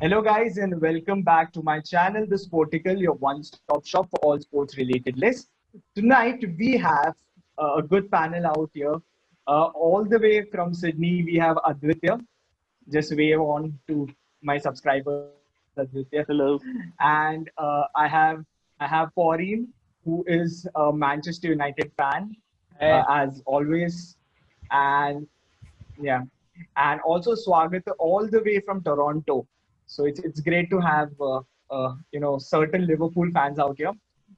Hello, guys, and welcome back to my channel, The Sportical, your one-stop shop for all sports-related lists. Tonight, we have a good panel out here. All the way from Sydney, we have Aditya. Just wave on to my subscribers, Aditya. Hello. And I have Paureen, who is a Manchester United fan, as always. And yeah, and also Swagat all the way from Toronto. So it's great to have certain Liverpool fans out here.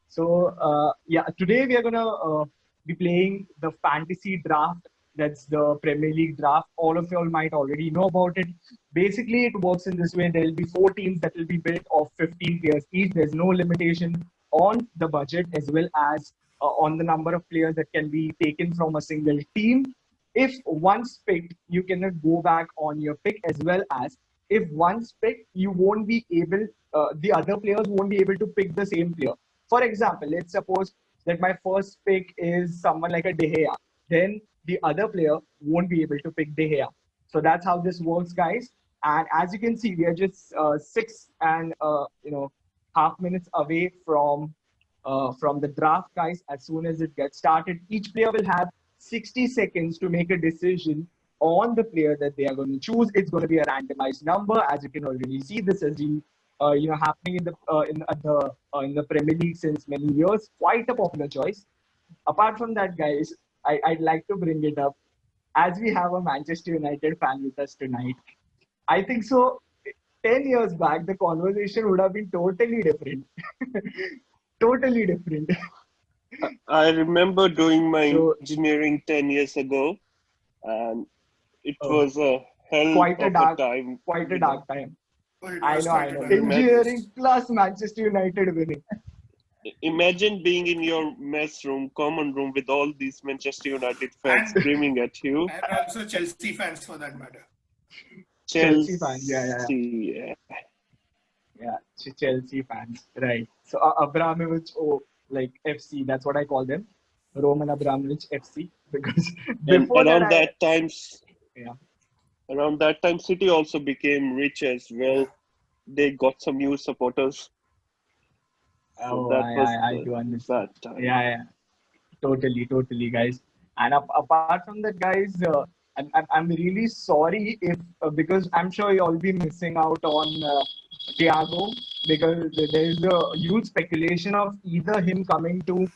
So yeah, today we are gonna be playing the fantasy draft. That's the Premier League draft. All of you all might already know about it. Basically, it works in this way: there will be four teams that will be built of 15 players each. There's no limitation on the budget as well as on the number of players that can be taken from a single team. If once picked, you cannot go back on your pick, as well as if once picked, you won't be able, the other players won't be able to pick the same player. For example, let's suppose that my first pick is someone like a De Gea, then the other player won't be able to pick De Gea. So that's how this works, guys. And as you can see, we are just 6.5 minutes away from the draft, guys. As soon as it gets started, each player will have 60 seconds to make a decision on the player that they are going to choose. It's going to be a randomized number, as you can already see. This has been happening in the Premier League since many years. Quite a popular choice. Apart from that, guys, I'd like to bring it up as we have a Manchester United fan with us tonight. I think so. 10 years back, the conversation would have been totally different. Totally different. I remember doing my So, engineering 10 years ago, and it uh, was a hell quite a of a dark, time. quite a dark time. Oh, it I was know, quite I a know. dark Ima- Engineering plus Manchester United winning. Imagine being in your mess room, common room, with all these Manchester United fans and screaming at you. and also Chelsea fans for that matter. Chelsea fans, yeah, yeah, Chelsea. yeah. Chelsea fans, right? So Abramovich, like FC, that's what I call them. Roman Abramovich FC, because And before that, yeah, around that time, City also became rich as well. Yeah. They got some new supporters, so oh, that was I the do understand. bad time. Yeah, yeah. Totally, guys. And apart from that, guys, I'm really sorry if because I'm sure you'll be missing out on Thiago, because there is a huge speculation of either him coming to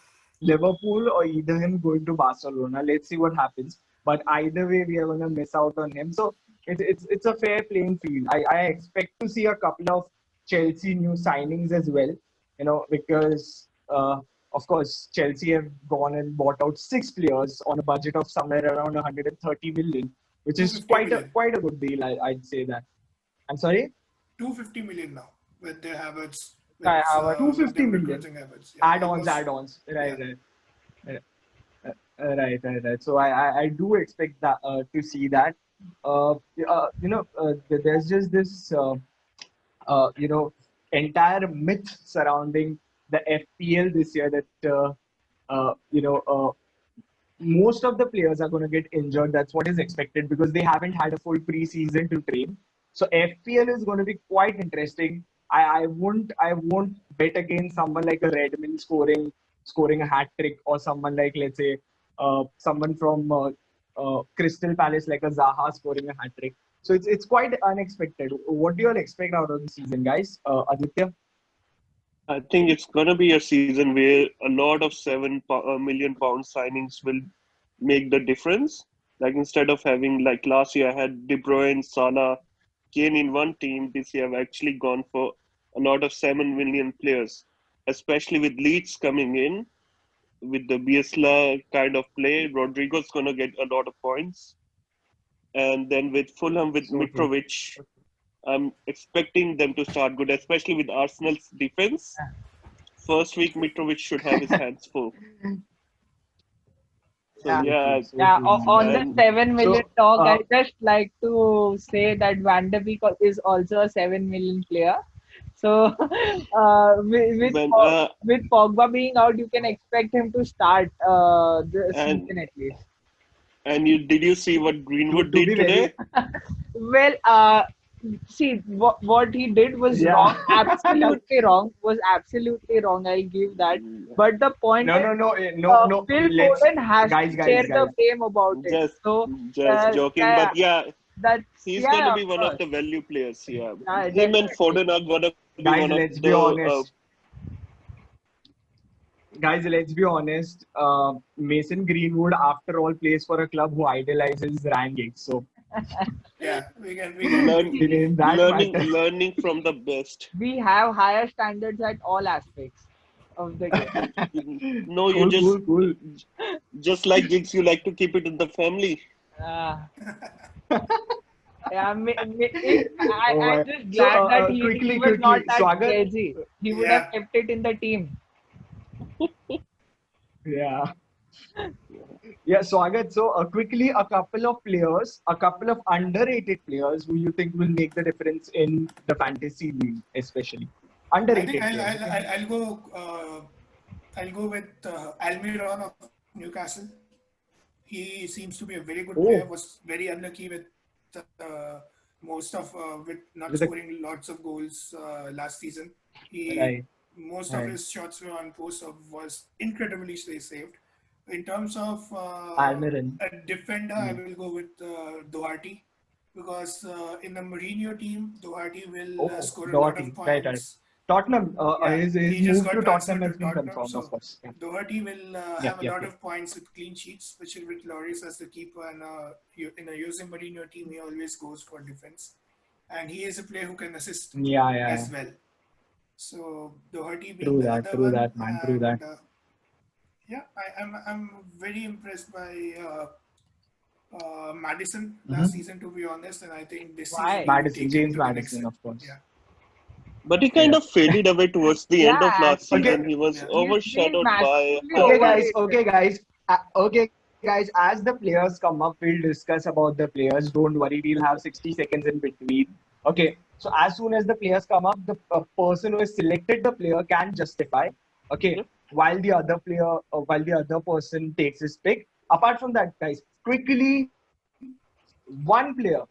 Liverpool or either him going to Barcelona. Let's see what happens. But either way, we are gonna miss out on him. So it's a fair playing field. I expect to see a couple of Chelsea new signings as well. Because of course, Chelsea have gone and bought out six players on a budget of somewhere around 130 million, which is 250 million. quite a good deal. I'd say that. I'm sorry, 250 million now with their Havertz. I have a With 250 them million recruiting Havertz. Yeah, add-ons, almost. add-ons. Yeah. Right. So I do expect that to see that. There's just this entire myth surrounding the FPL this year that uh, you know uh, most of the players are going to get injured. That's what is expected because they haven't had a full preseason to train. So FPL is going to be quite interesting. I won't bet against someone like a Redmond scoring a hat trick, or someone like, let's say, someone from Crystal Palace like a Zaha scoring a hat trick. So it's quite unexpected. What do you all expect out of the season, guys? Aditya? I think it's going to be a season where a lot of £7 million signings will make the difference. Like instead of having, like last year, I had De Bruyne, Salah, Kane in one team. This year, I've actually gone for a lot of 7 million players, especially with Leeds coming in with the Bielsa kind of play. Rodrigo's going to get a lot of points. And then with Fulham, with So true. Mitrovic, I'm expecting them to start good, especially with Arsenal's defense. First week, Mitrovic should have his hands full. So Yeah, So yeah, true. So yeah. true, man. On the and 7 million So talk, I just like to say that Van de Beek is also a 7 million player. So when with Pogba being out, you can expect him to start the and season at least. and you did you see what to Greenwood to be did very today? Well, see what he did was Yeah. wrong, absolutely wrong. Was absolutely wrong. I'll give that. But the point No, is, no, no, no. Phil Let's, Foden has guys, to share guys, the guys. blame about it. Just So, just joking, yeah, but yeah, that's he's yeah, gonna of be one of course. the value players. Yeah, Yeah, him and definitely. Foden are gonna be one of Guys, the let's be honest. Guys, let's be honest. Mason Greenwood, after all, plays for a club who idolizes Ryan Giggs. So Yeah, we can. learn in that learning matter, learning from the best. We have higher standards at all aspects of the game. No, you cool, cool, cool. just like gigs, you like to keep it in the family. Uh, yeah, if Oh I'm my. just So glad that he quickly, was not quickly, that Swagat. crazy. He would have Yeah, kept it in the team. Yeah. Yeah, Swagat. So quickly, a couple of underrated players who you think will make the difference in the fantasy league, especially I think underrated I'll players. I'll, Okay. I'll, I'll go. I'll go with Almiron of Newcastle. He seems to be a very good player. Oh, Was very unlucky with most of with not with a scoring lots of goals last season. He right, most of right. his shots were on post or was incredibly saved. In terms of Almiron. a defender, I Hmm. will go with Doherty because in the Mourinho team, Doherty will Oh, score a lot of Doherty. Right, right. points. Tottenham. Yeah, His he just move to got Tottenham transferred to has been Tottenham, confirmed, of so course. Yeah, Doherty will yep, have a yep, lot yep. of points with clean sheets, especially with Lloris as the keeper. And in a Jose Mourinho team, he always goes for defense, and he is a player who can assist Yeah, yeah, yeah. as well. So Doherty being the other True one, that, man. True that. and yeah, I'm very impressed by Madison last Mm-hmm. season, to be honest, and I think this season Why? he will Madison, take it James to the next Madison, level. of course. Yeah, But he kind Yeah. of faded away towards the end of Yeah, last Okay, season. yeah, He was yeah. he's overshadowed by massively Haaland. okay, overrated. guys. Okay, guys. As the players come up, we'll discuss about the players. Don't worry, we'll have 60 seconds in between. Okay. So as soon as the players come up, the person who has selected the player can justify. Okay. Yep. While the other person takes his pick. Apart from that, guys, quickly, one player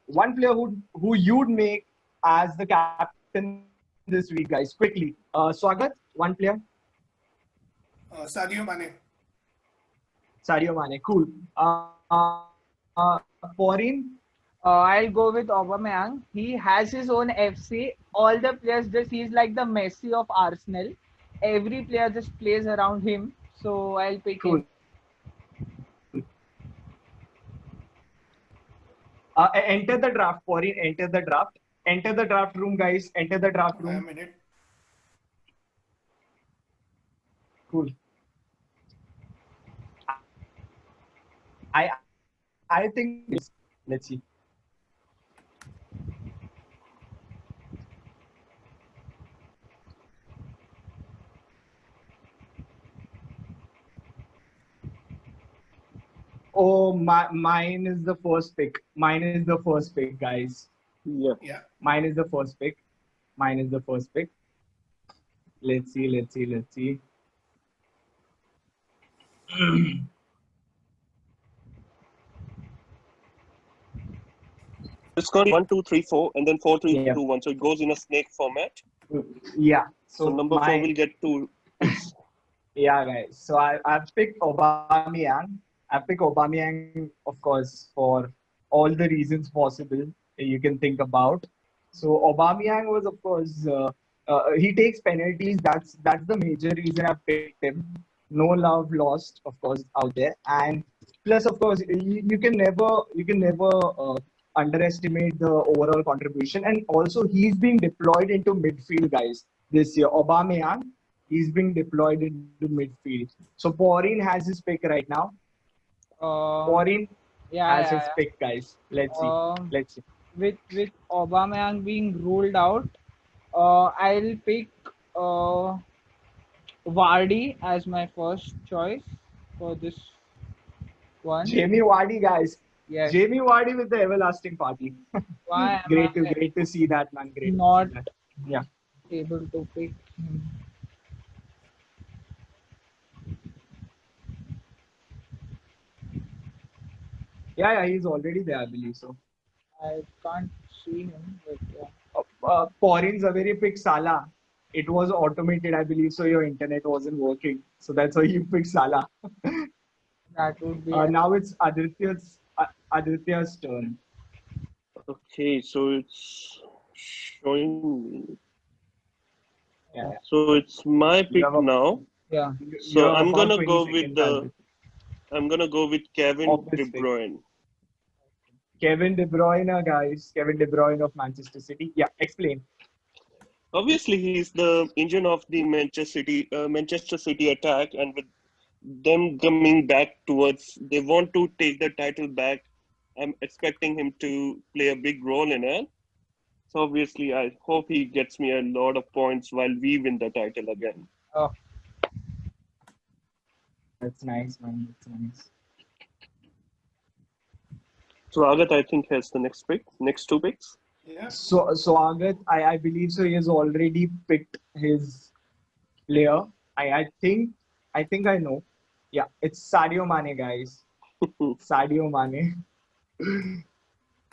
who you'd make as the captain this week, guys. Quickly, Swagat, one player. Sadio Mane. Sadio Mane, cool. Foreign, I'll go with Aubameyang. He has his own FC. All the players he's like the Messi of Arsenal. Every player just plays around him. So I'll pick cool. him. Enter the draft, Foreign. Enter the draft. Enter the draft room, guys. Enter the draft I room. am in it. Cool. I I think let's see. Oh, mine is the first pick. Mine is the first pick, guys. Yeah. Yeah. Mine is the first pick. Mine is the first pick. Let's see. Let's see. Let's see. It's got 1, 2, 3, 4, and then 4, 3, 2, Yeah. 1. So it goes in a snake format. Yeah. So So number 4 will get 2 picks. yeah, guys. So I've picked Aubameyang. I picked Aubameyang, of course, for all the reasons possible you can think about. So Aubameyang was, of course, he takes penalties. That's the major reason I picked him. No love lost, of course, out there. And plus, of course, you can never underestimate the overall contribution. And also, he's being deployed into midfield, guys, this year. Aubameyang, he's being deployed into midfield. So Porin has his pick right now. Uh, Porin yeah, has yeah, his pick, guys. Let's yeah. see. Let's see. With Aubameyang being ruled out, I'll pick uh, Vardy as my first choice for this one. Jamie Vardy, guys. Yes. Jamie Vardy with the everlasting party. Why am Great to see that, man. Great to not see that. Yeah. able to pick him? Yeah, he's already there, I believe so. I can't see him, but yeah, Pauline Zaveri picked Salah. It was automated, I believe, so your internet wasn't working. So that's why you picked Salah. that would be Now it's Aditya's turn. Okay, so it's showing. Yeah, yeah. So it's my You pick have a now. yeah. you So have I'm about gonna 20 go with seconds, Albert, Kevin of De this pick. Bruyne. Kevin De Bruyne, guys. Kevin De Bruyne of Manchester City. Yeah, explain. Obviously, he's the engine of the Manchester City attack, and with them coming back towards, they want to take the title back. I'm expecting him to play a big role in it. So obviously, I hope he gets me a lot of points while we win the title again. Oh, That's nice, man. That's nice. So Agat, I think, has the next two picks. Yeah. So Agat, I believe so. He has already picked his player. I think I know. Yeah, it's Sadio Mane, guys. Sadio Mane.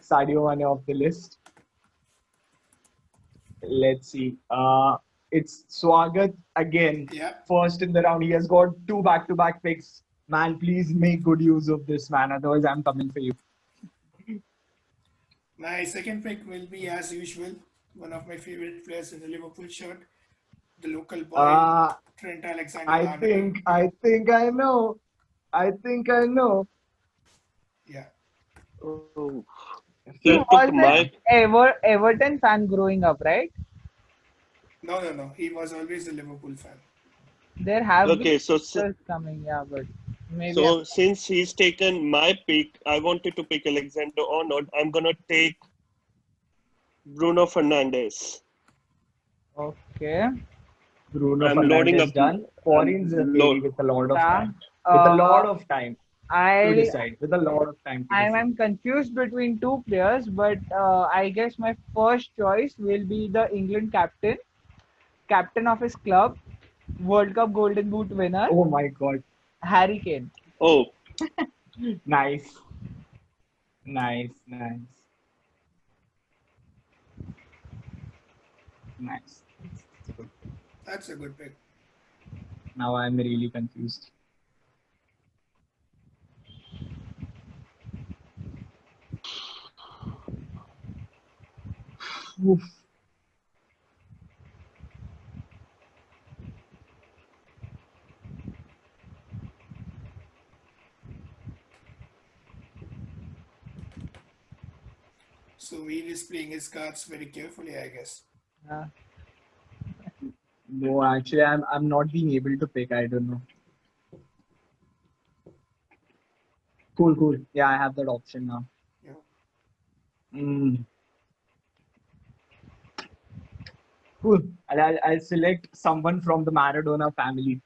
Sadio Mane off the list. Let's see. It's Swagat again. Yeah. First in the round. He has got two back-to-back picks. Man, please make good use of this, man. Otherwise, I'm coming for you. My second pick will be, as usual, one of my favorite players in the Liverpool shirt, the local boy, Uh, Trent I Alexander-Arnold. think I know. I think I know. Yeah. Oh, he he took was my. an Everton fan growing up, right? No. He was always a Liverpool fan. There have been Okay, others coming, yeah, but maybe so since he's taken my pick, I wanted to pick Alexander Arnold. I'm gonna take Bruno Fernandes. okay. Bruno I'm loading Fernandes up. done. I'm Foreign's a load. baby with a lot of Yeah. time. With a lot Uh, of time to I'll decide. With a lot of time to decide. I'm confused between two players, but I guess my first choice will be the England captain of his club, World Cup Golden Boot winner, Oh my God. Harry Kane. Oh, Nice. Nice. Nice. Nice. That's good. That's a good pick. Now I'm really confused. Oof. So he is playing his cards very carefully, I guess. Uh, No, actually, I'm not being able to pick. I don't know. Cool, cool. Yeah, I have that option now. Yeah. Mm. Cool. I'll select someone from the Maradona family.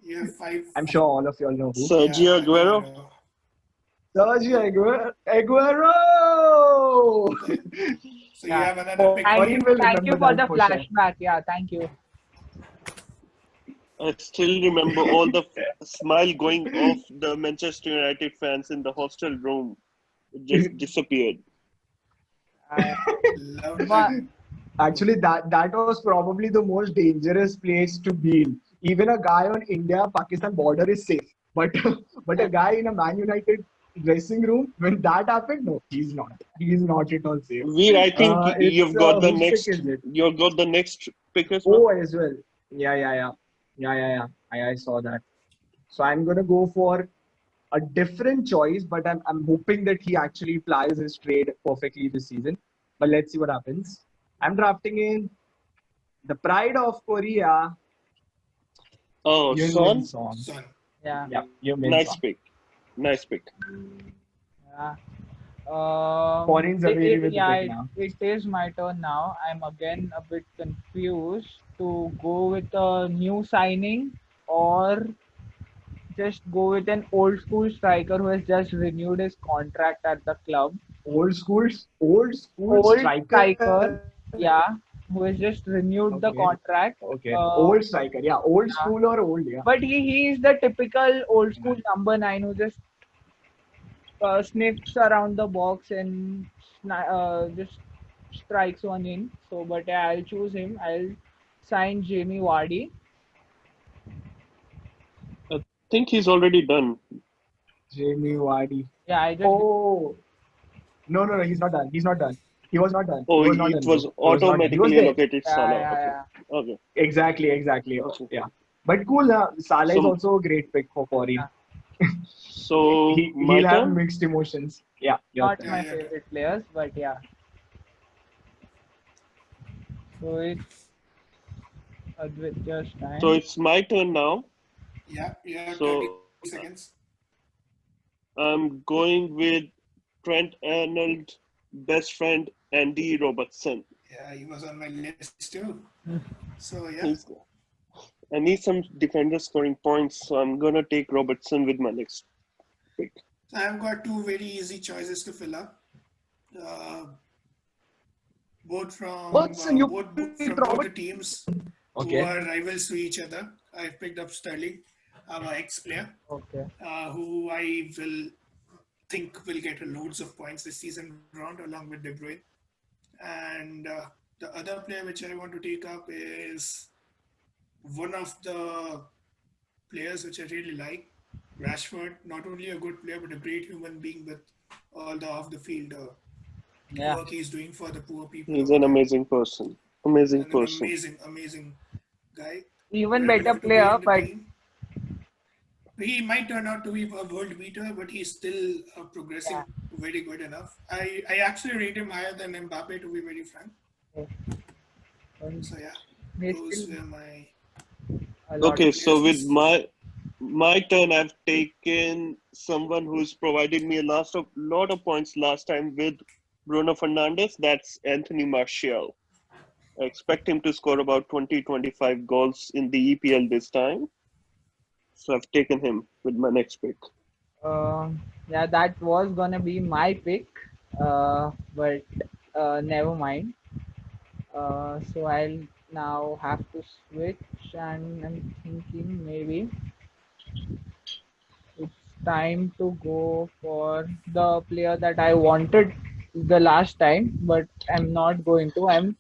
You have five. I'm sure all of you all know who. Yeah, Sergio I think I Aguero. know. Sergio Aguero! So you yeah. have another pick. Thank Foreign you, will thank you remember for that the for sure. flashback. Yeah, thank you. I still remember all the smile going off the Manchester United fans in the hostel room. It just disappeared. I, Love but that. Actually, that was probably the most dangerous place to be in. Even a guy on India-Pakistan border is safe. But but a guy in a Man United dressing room, when that happened, no, he's not. He's not at all safe. Veer, I think It's whose pick is it? you've got the next pick as Oh, well. as well. Yeah. I saw that. So I'm gonna go for a different choice, but I'm hoping that he actually plies his trade perfectly this season. But let's see what happens. I'm drafting in the pride of Korea, Oh, Yun Son, Song. Son. yeah, Yeah, Yun nice Song. pick. Nice pick. yeah. Foreign's available with the Yeah, pick now. it is my turn now. I'm again a bit confused to go with a new signing or just go with an old school striker who has just renewed his contract at the club. Old school Old striker. striker, yeah, who has just renewed the Okay. contract. Okay. Old striker. Yeah. Old Yeah. school or old. Yeah. But he is the typical old school number 9 who just sniffs around the box and just strikes one in. So, but yeah, I'll choose him. I'll sign Jamie Vardy. I think he's already done. Jamie Vardy. Yeah, I just Oh, no, he's not done. He's not done. He was not done. Oh, He was not it done, was bro. He was not done. He was automatically there. allocated yeah, Salah. yeah, Okay. yeah. Okay. Exactly. Okay. But cool. Salah is So also a great pick for Yeah. foreign. so my He'll have turn. mixed emotions. Yeah, your Not turn. my Yeah, yeah. favorite players, but yeah. So it's Advitya's So time. it's my turn now. Yeah, you have 30 So seconds. I'm going with Trent Arnold, best friend Andy Robertson. Yeah, he was on my list too. So yeah, He's, I need some defenders scoring points, so I'm gonna take Robertson with my next pick. I've got two very easy choices to fill up. Uh, both from Robertson, you picked from both Robert. the teams who Okay. are rivals to each other. I've picked up Sterling, our ex-player, Okay. who I will think will get loads of points this season round along with De Bruyne. And the other player which I want to take up is one of the players which I really like, Rashford. Not only a good player but a great human being with all the off the field Yeah. work he's doing for the poor people He's over an there. amazing person. Amazing And an person. amazing guy. Even Very better lucky to be player, in the but team. He might turn out to be a world beater, but he's still yeah. progressing very good enough. I actually rate him higher than Mbappe, to be very frank. And So yeah, he's those still were my a lot. Okay, two so players with this season. my turn, I've taken someone who's provided me a lot of points last time with Bruno Fernandes. That's Anthony Martial. I expect him to score about 20-25 goals in the EPL this time. So I've taken him with my next pick. Yeah, that was gonna be my pick, but never mind. So I'll now have to switch, and I'm thinking maybe it's time to go for the player that I wanted the last time, but I'm not going to. I'm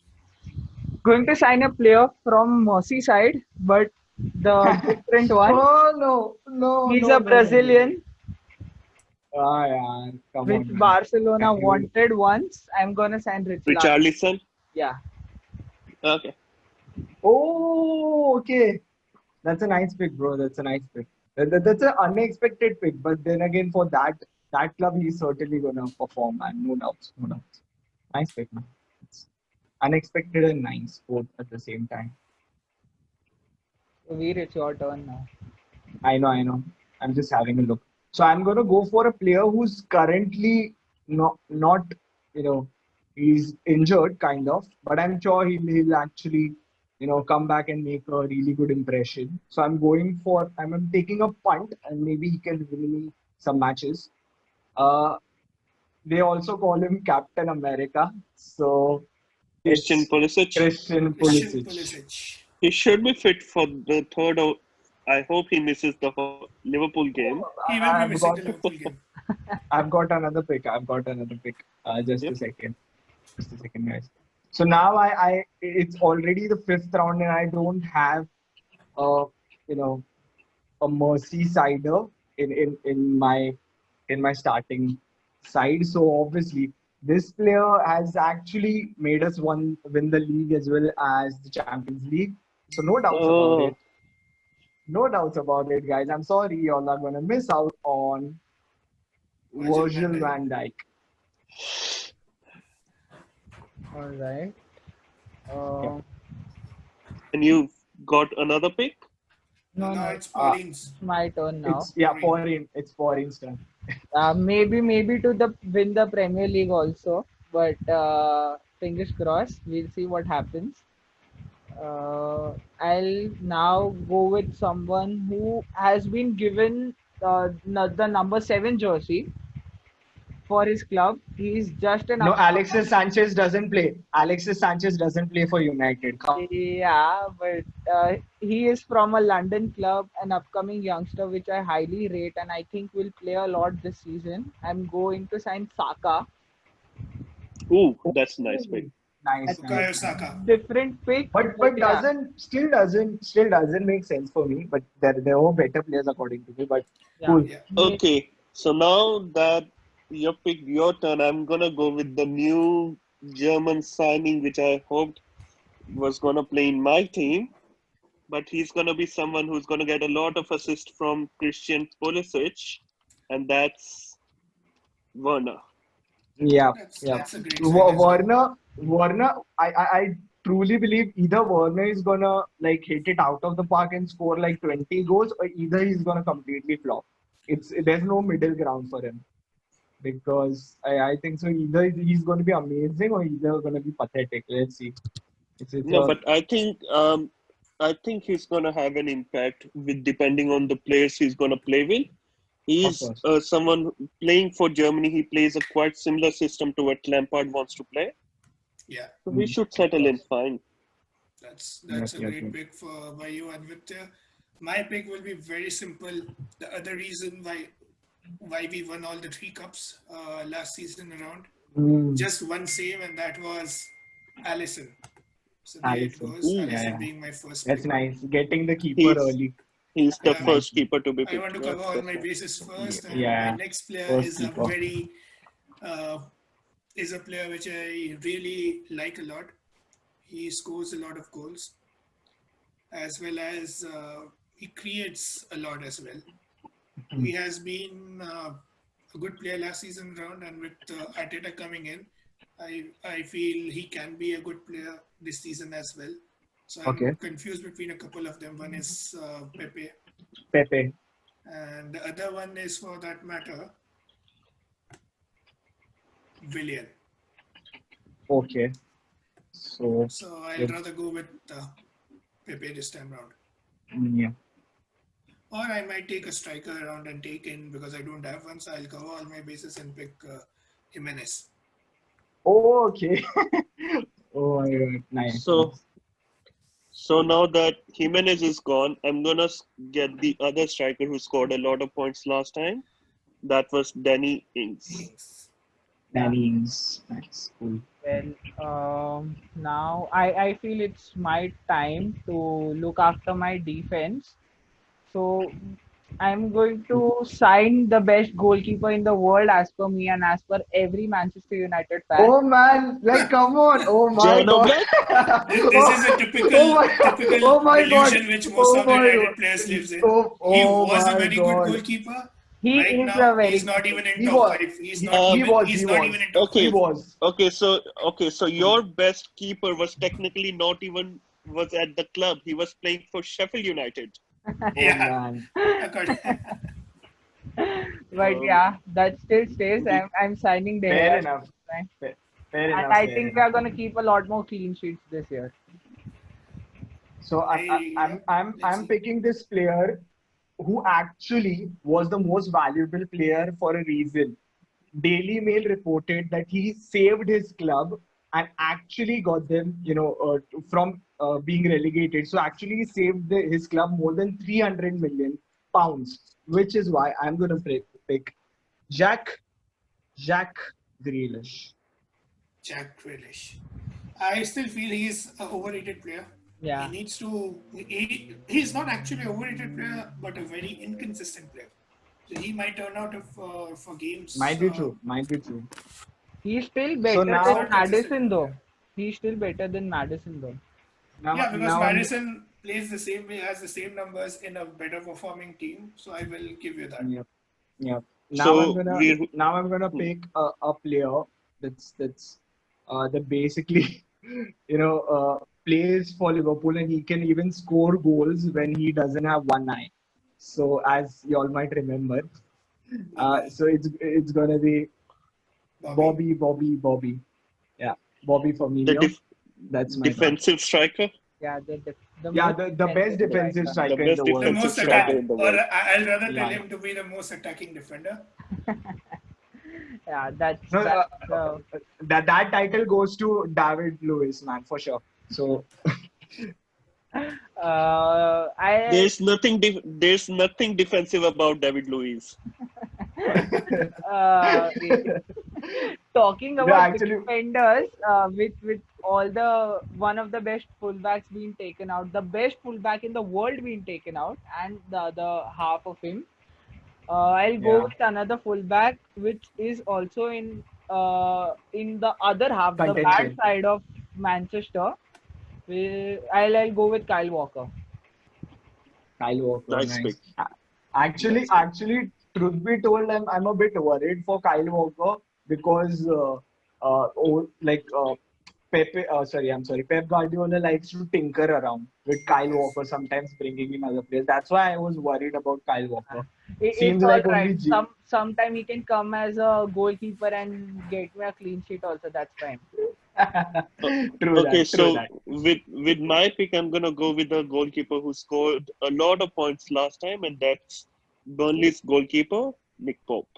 going to sign a player from Merseyside, but the different one. Oh no, no, He's no, a no, no, no, no. Brazilian, Ah, yeah, come which on, man. Barcelona I will. wanted once. I'm gonna sign Richarlison. Richarlison? Yeah, Okay. Oh, okay. That's a nice pick, bro. That's a nice pick. That's an unexpected pick, but then again, for that club, he's certainly gonna perform, man. No doubts, no doubts. Nice pick, man. It's unexpected and nice both at the same time. so Veer, it's your turn now. I know. I'm just having a look. So I'm gonna go for a player who's currently not you know he's injured kind of, but I'm sure he'll actually come back and make a really good impression. So I'm taking a punt and maybe he can win me some matches. Uh, they also call him Captain America. So Christian it's Pulisic? Christian Christian Pulisic. Pulisic. He should be fit for the third. I hope he misses the Liverpool game. He will be I've missing got the Liverpool game. I've got another pick. I've got another pick. Just Yep. a second. Just a second, guys. So now it's already the fifth round, and I don't have a, you know, a Merseyside in my starting side. So obviously, this player has actually made us win the league as well as the Champions League. So no doubts about it. Oh, No doubts about it, guys. I'm sorry, y'all are gonna miss out on Virgil van Virgil Dijk. van Dijk. All right. Yeah. Uh, and you've got another pick? no, No, no, it's Uh, Pauline's. it's my turn now. Pauline. It's foreign turn. Maybe to the win the Premier League also, but fingers crossed. We'll see what happens. I'll now go with someone who has been given the number 7 jersey. for his club. He's just an No, up. Alexis Sanchez doesn't play. Alexis Sanchez doesn't play for United. Come on. Yeah, but he is from a London club, an upcoming youngster, which I highly rate, and I think will play a lot this season. I'm going to sign Saka. Ooh, that's a nice pick. Nice, nice, Bukayo nice. Saka. Different pick, But yeah, doesn't make sense for me. But there were better players according to me. But yeah. cool. Okay, so now that you picked your turn, I'm gonna go with the new German signing, which I hoped was gonna play in my team, but he's gonna be someone who's gonna get a lot of assist from Christian Pulisic, and that's Werner. Yeah, yeah. That's a great sign as well. Werner. I truly believe either Werner is gonna like hit it out of the park and score like 20 goals, or either he's gonna completely flop. There's no middle ground for him because I think so. Either he's going to be amazing or either going to be pathetic. Let's see. It's No, a but I think he's gonna have an impact with depending on the players he's gonna play with. of He's course. someone playing for Germany. He plays a quite similar system to what Lampard wants to play. Yeah, So we should settle in fine. that's a Yep, great yep. pick by you, Aditya. My pick will be very simple. The other reason why we won all the three cups last season around, Mm, just one save, and that was Allison. So there it Alisson. goes. Ooh, Yeah, Allison yeah. being my first That's pick. nice. Getting the keeper he's early. he's the That's Uh, nice. first keeper to be I want picked. to Yeah, cover all that's my nice. bases first, and my Yeah. next player First keeper. uh, is a player which I really like a lot. He scores a lot of goals, as well as he creates a lot as well. He has been a good player last season round, and with Arteta coming in, I feel he can be a good player this season as well. So I'm Okay. confused between a couple of them. One is Pepe, Pepe. and the other one is, for that matter, Willian. Okay. So So I'll let's rather go with Pepe this time round. yeah. Or I might take a striker around and take in, because I don't have one, so I'll cover all my bases and pick Jimenez. Okay. Oh my god. Nice. So Nice. so now that Jimenez is gone, I'm gonna get the other striker who scored a lot of points last time. That was Danny Ings. Ings. Yeah. Danny Ings. Nice. Cool. Well, now I feel it's my time to look after my defense. So I'm going to sign the best goalkeeper in the world as per me and as per every Manchester United fan. Oh man, like come on. Oh my Jan god. Oblak? This is a Oh my typical oh my god. delusion which most Oh of the my United god. players lives in. He Oh was a my very good god. goalkeeper. He Right is a now, very he's good not even in He top was. five. He's He, not he even. was. He's He not was. even in top He Okay, five. was. so your best keeper was technically not even was at the club. He was playing for Sheffield United. Oh Yeah. man. According- But Um, yeah, that still stays. the, I'm signing De Fair Gea. enough. Fair And enough. I Fair think we enough. are going to keep a lot more clean sheets this year. So yeah. Let's I'm see. picking this player who actually was the most valuable player for a reason. Daily Mail reported that he saved his club and actually got them, from being relegated. So actually, he saved his club more than 300 million pounds, which is why I'm going to pick Jack Jack Grealish. Jack Grealish. I still feel he's an overrated player. He Yeah. needs to. He's not actually an overrated player, but a very inconsistent player. So he might turn out for games. Might be true. Might be true. He's still So But better he's than not now, consistent Madison, enough. though. Yeah. He's still better than Madison, though. Yeah, because now I'm Madison plays the same way, has the same numbers in a better performing team. So I will give you that. Yep. Yep. so we Now I'm gonna pick a player that basically plays for Liverpool and he can even score goals when he doesn't have one eye. So as you all might remember, Bobby. so it's gonna be Bobby. Bobby. Yeah, Bobby the Firmino. That's my pick. defensive striker, Yeah, the Yeah, most the best defensive defensive striker. the striker in best the The world. defensive most striker Yeah, attack, in the or world. I'll rather tell yeah. him to be the most attacking defender. Yeah, that's No, that's. that title goes to David Lewis, man, for sure. So I There's nothing defensive about David Luiz. uh, talking no, about actually, defenders, with all the one of the best fullbacks being taken out, the best fullback in the world being taken out, and the other half of him. I'll go yeah, with another fullback, which is also in the other half, the bad contention. side of Manchester. I'll go with Kyle Walker. Kyle Walker, Nice pick. nice. Actually, Nice pick. truth be told, I'm a bit worried for Kyle Walker because I'm sorry, Pep Guardiola likes to tinker around with Kyle Yes. Walker, sometimes bringing in other players. That's why I was worried about Kyle Walker. It's Seems all like right. only Sometime he can come as a goalkeeper and get me a clean sheet also. That's fine. O- True Okay, that, true so that. with my pick, I'm gonna go with the goalkeeper who scored a lot of points last time, and that's Burnley's goalkeeper, Nick Pope.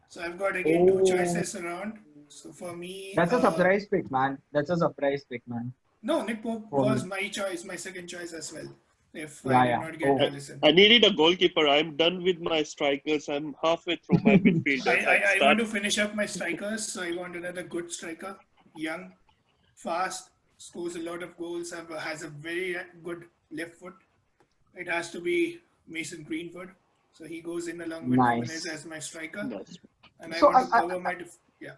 So I've got again two Oh, choices around. So for me, that's a surprise pick, man. That's a surprise pick, man, no, Nick Pope for was me. my choice, my second choice as well. If I Yeah, did yeah. not get Oh, Allison, I needed a goalkeeper. I'm done with my strikers. I'm halfway through my I, midfielders. I I'll I want start. to finish up my strikers. So I want another good striker, young, fast, scores a lot of goals, has a very good left foot. It has to be Mason Greenwood. So he goes in along with Gomez nice. as my striker, Nice. and I So want to cover my yeah.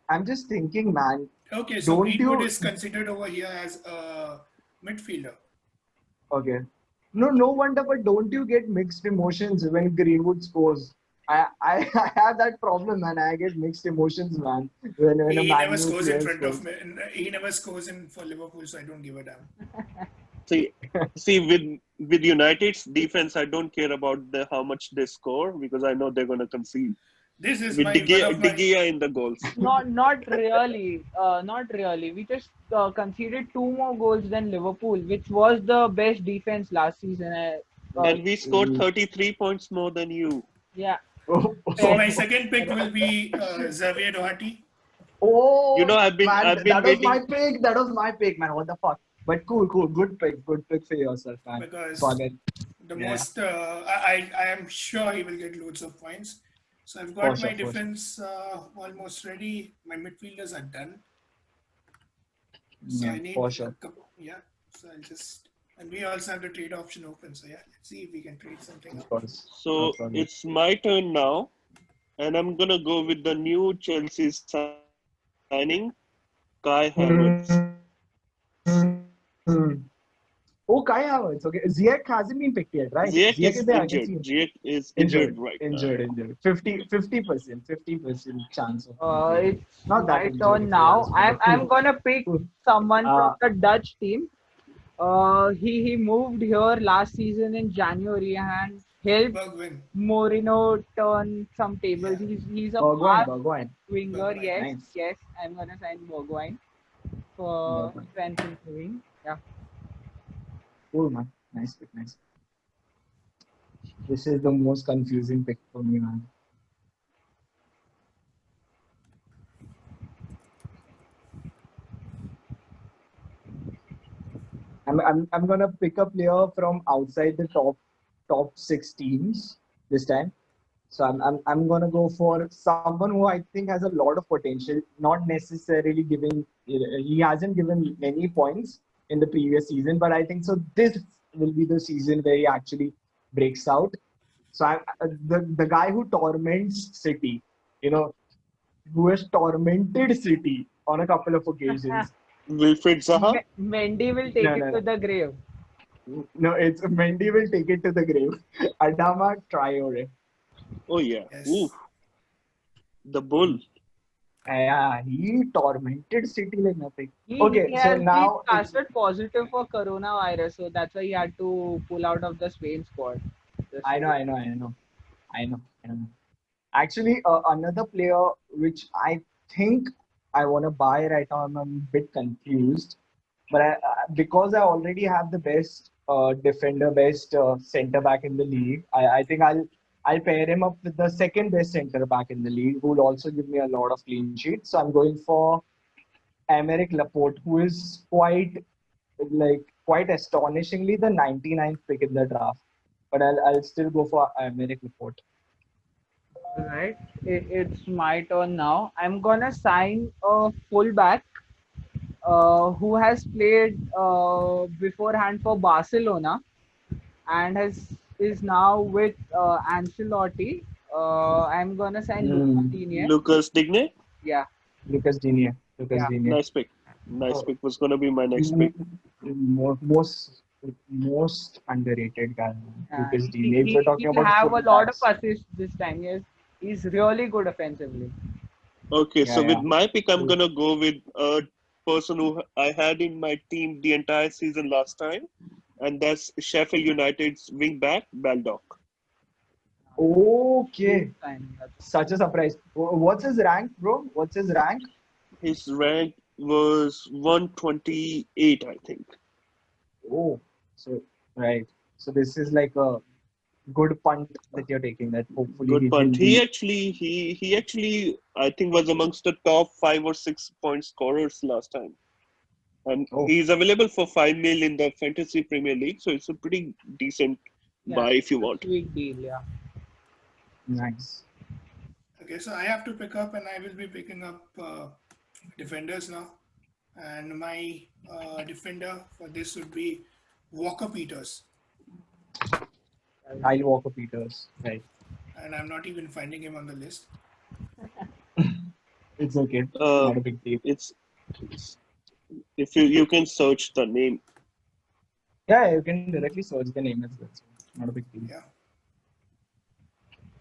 I'm just thinking, man. Okay, so Don't Greenwood you? is considered over here as a midfielder. Okay. No, no wonder, but don't you get mixed emotions when Greenwood scores? I have that problem, man. I get mixed emotions, man, when a He Man never U scores in player front of scores. me. He never scores in for Liverpool, so I don't give a damn. See, see, with United's defense, I don't care about how much they score because I know they're gonna concede. This is With my one of De my Gea in the goals. Not really. Not really. We just conceded two more goals than Liverpool, which was the best defense last season. And we scored Mm. 33 points more than you. Yeah. Oh, so Fair. my second pick will be Xavier Doherty You know, oh, man, I've been that was my waiting. pick. That was my pick, man. What the fuck? But cool, cool. Good pick for yourself, man. because Solid. the Yeah, most I am sure he will get loads of points. So I've for got my sure, for sure. defense almost ready. My midfielders are done. So Yeah, I need for a sure. couple. Yeah. So I'll just and we also have the trade option open. So yeah, let's see if we can trade something Of up. course. So That's all good. it's my turn now, and I'm gonna go with the new Chelsea signing, Kai Havertz. Oh, Kai Havertz. Okay, Ziyech hasn't been picked yet, right? Ziyech Ziyech is is there. I can injured. see him. Ziyech is injured Injured, right now. injured, Yeah. injured. 50% chance of him playing. It's Not that my injured turn if you now. ask me, I'm but I'm cool. gonna pick Cool. someone from Uh, the Dutch team. He moved here last season in January and helped Bergwijn. Moreno turn some tables. Yeah, He's a Bergwijn, fast Bergwijn. winger. Bergwijn. Yes, Nice. yes. I'm gonna sign Bergwijn for Bergwijn. strength improving. Yeah. Cool, man. Nice pick, nice. This is the most confusing pick for me, man. I'm gonna pick a player from outside the top six teams this time. So I'm gonna go for someone who I think has a lot of potential. Not necessarily giving he hasn't given many points in the previous season, but I think so. This will be the season where he actually breaks out. So the guy who torments City, you know, who has tormented City on a couple of occasions. Wilfried Zaha. Mendy will take No, it no, to no. the grave. No, it's Mendy will take it to the grave. Adama Traore. Oh yeah. Ooh, Yes. the bull. Yeah, he tormented City like nothing. He Okay, so has been now it's tested positive for coronavirus, so that's why he had to pull out of the Spain squad. Just I know, I know, I know, I know, I know. Actually, another player which I think I want to buy right now, I'm a bit confused, but because I already have the best defender, best center back in the league, I think I'll pair him up with the second best centre back in the league, who will also give me a lot of clean sheets. So I'm going for Emerick Laporte, who is quite astonishingly the 99th pick in the draft. But I'll still go for Emerick Laporte. Alright, it's my turn now. I'm gonna sign a fullback who has played beforehand for Barcelona and is now with Ancelotti. I'm gonna sign Luca Hmm. Digne. Lucas Digne. Yeah, Lucas Digne. Lucas yeah. Digne. Nice pick. Nice Oh, pick was gonna be my next pick. most underrated guy, And Lucas Digne. If you're talking he'll about have a lot of fullbacks, assists this time. He's really good offensively. Okay, yeah, so with yeah. my pick, I'm gonna go with a person who I had in my team the entire season last time, and that's Sheffield United's wingback Baldock. Okay, Good signing. That's such a surprise. What's his rank, bro? What's his rank? His rank was 128, I think. Oh, so right. So this is like a good punt that you're taking. That hopefully Good punt. he'll be. He actually I think was amongst the top 5 or 6 point scorers last time. And Oh, he's available for 5 mil in the Fantasy Premier League, so it's a pretty decent yeah, buy if you it's a want. sweet deal. Yeah. nice. Okay, so I have to pick up, and I will be picking up defenders now. And my defender for this would be Walker Peters. Kyle Walker Peters. Right. And I'm not even finding him on the list. It's okay. Uh, Not a big deal. it's if you can search the name. Yeah, you can directly search the name as well. So not a big deal. Yeah.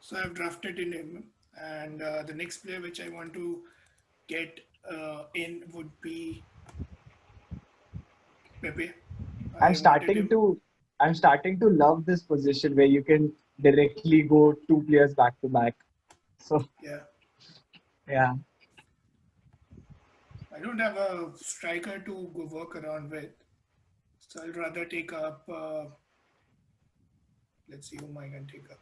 So I've drafted in him. And the next player which I want to get in would be Pepe. I'm I wanted starting him. to I'm starting to love this position where you can directly go two players back to back. So Yeah. yeah, I don't have a striker to go work around with. So I'll rather take up. Let's see whom I can take up.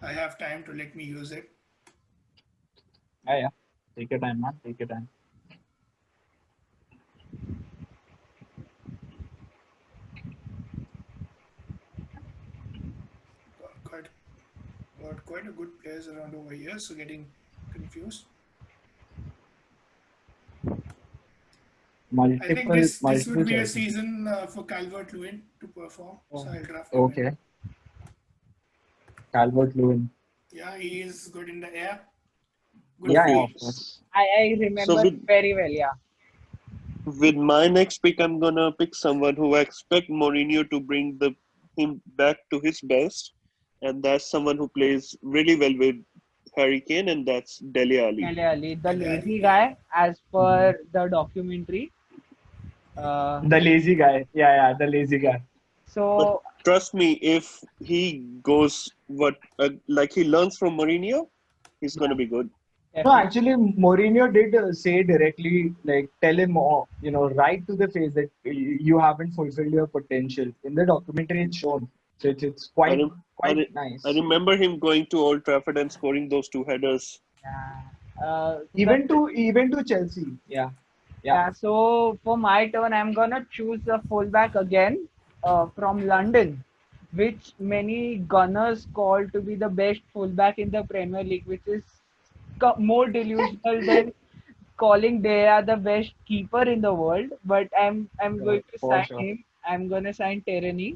I have time to let me use it. yeah. Take your time, man. Take your time. Got quite a good players around over here, so getting confused. I think this would Multiple be a choices. season for Calvert-Lewin to perform, so I'll draft him in. Okay, Calvert-Lewin. Yeah, he is good in the air. Good Yeah, yeah, Okay, of feet. course. I so remember very well. Yeah. with my next pick, I'm gonna pick someone who I expect Mourinho to bring him back to his best, and that's someone who plays really well with Harry Kane, and that's Dele Alli. Dele Alli, the Dele Alli, lazy yeah. guy, as per the documentary. Uh, The lazy guy. Yeah, yeah, the lazy guy. But so trust me, if he goes like he learns from Mourinho, he's yeah, gonna be good. No, definitely. actually, Mourinho did say directly, like, tell him, right to the face that you haven't fulfilled your potential. In the documentary, it's shown. So it's I, quite rem- I, quite re- I nice. remember him going to Old Trafford and scoring those 2 headers. Yeah. Even to Chelsea. Yeah, yeah. Yeah, so for my turn, I'm gonna choose a fullback again from London, which many Gunners call to be the best fullback in the Premier League, which is more delusional than calling they are the best keeper in the world. But I'm going to For sign sure. him. I'm gonna sign Terani.